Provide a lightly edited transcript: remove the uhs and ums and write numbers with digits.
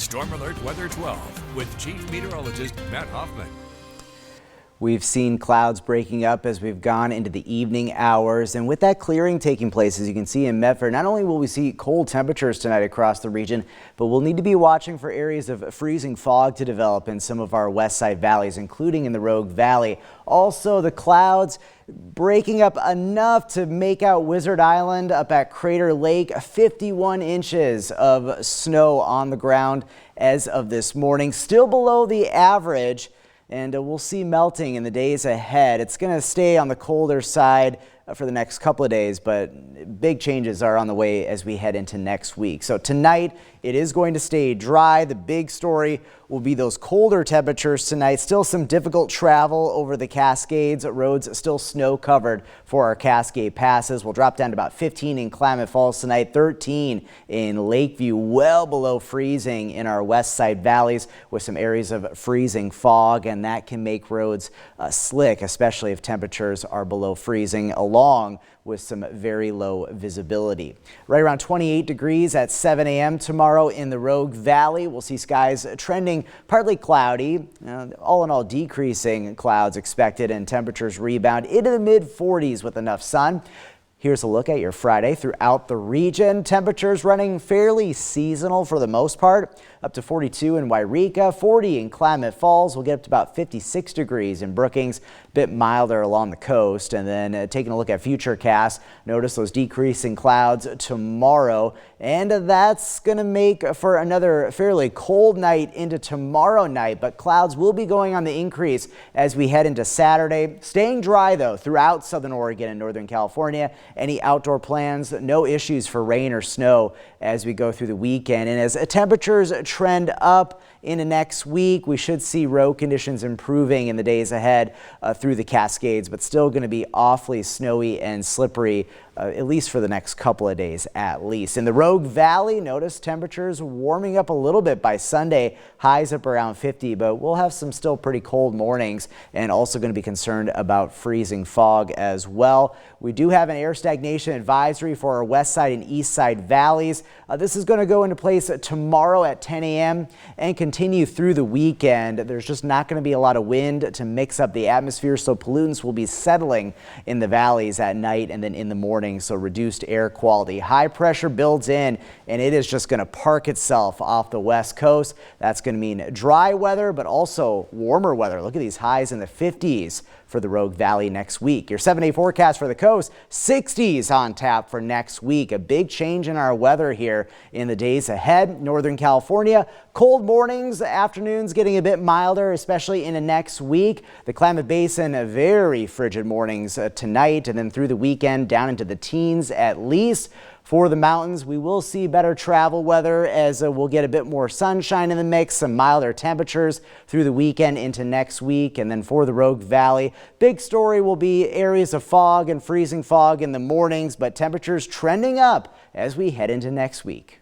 Storm Alert Weather 12 with Chief Meteorologist Matt Hoffman. We've seen clouds breaking up as we've gone into the evening hours, and with that clearing taking place, as you can see in Medford, not only will we see cold temperatures tonight across the region, but we'll need to be watching for areas of freezing fog to develop in some of our west side valleys, including in the Rogue Valley. Also, the clouds breaking up enough to make out Wizard Island up at Crater Lake. 51 inches of snow on the ground as of this morning, still below the average. And we'll see melting in the days ahead. It's going to stay on the colder side for the next couple of days, but big changes are on the way as we head into next week. So tonight it is going to stay dry. The big story will be those colder temperatures tonight. Still some difficult travel over the Cascades. Roads still snow covered for our Cascade passes. We'll drop down to about 15 in Klamath Falls tonight, 13 in Lakeview, well below freezing in our west side valleys with some areas of freezing fog, and that can make roads slick, especially if temperatures are below freezing, along with some very low visibility. Right around 28 degrees at 7 a.m. tomorrow in the Rogue Valley. We'll see skies trending partly cloudy, all in all decreasing clouds expected, and temperatures rebound into the mid 40s with enough sun. Here's a look at your Friday throughout the region. Temperatures running fairly seasonal for the most part. Up to 42 in Yreka, 40 in Klamath Falls. We'll get up to about 56 degrees in Brookings, a bit milder along the coast. And then taking a look at Futurecast, notice those decreasing clouds tomorrow. And that's going to make for another fairly cold night into tomorrow night. But clouds will be going on the increase as we head into Saturday. Staying dry, though, throughout southern Oregon and northern California. Any outdoor plans, no issues for rain or snow as we go through the weekend. And as temperatures trend up into next week, we should see road conditions improving in the days ahead through the Cascades, but still going to be awfully snowy and slippery, at least for the next couple of days at least. In the Rogue Valley, notice temperatures warming up a little bit by Sunday, highs up around 50, but we'll have some still pretty cold mornings and also going to be concerned about freezing fog as well. We do have an air stagnation advisory for our west side and east side valleys. This is going to go into place tomorrow at 10 a.m. and continue through the weekend. There's just not going to be a lot of wind to mix up the atmosphere, so pollutants will be settling in the valleys at night and then in the morning, so reduced air quality. High pressure builds in, and it is just going to park itself off the west coast. That's going to mean dry weather, but also warmer weather. Look at these highs in the 50s for the Rogue Valley next week. Your 7-day forecast for the coast, 60s on tap for next week. A big change in our weather here in the days ahead. Northern California, cold mornings, afternoons getting a bit milder, especially into next week. The Klamath Basin, very frigid mornings tonight, and then through the weekend down into the teens at least. For the mountains, we will see better travel weather as we'll get a bit more sunshine in the mix, some milder temperatures through the weekend into next week. And then for the Rogue Valley, big story will be areas of fog and freezing fog in the mornings, but temperatures trending up as we head into next week.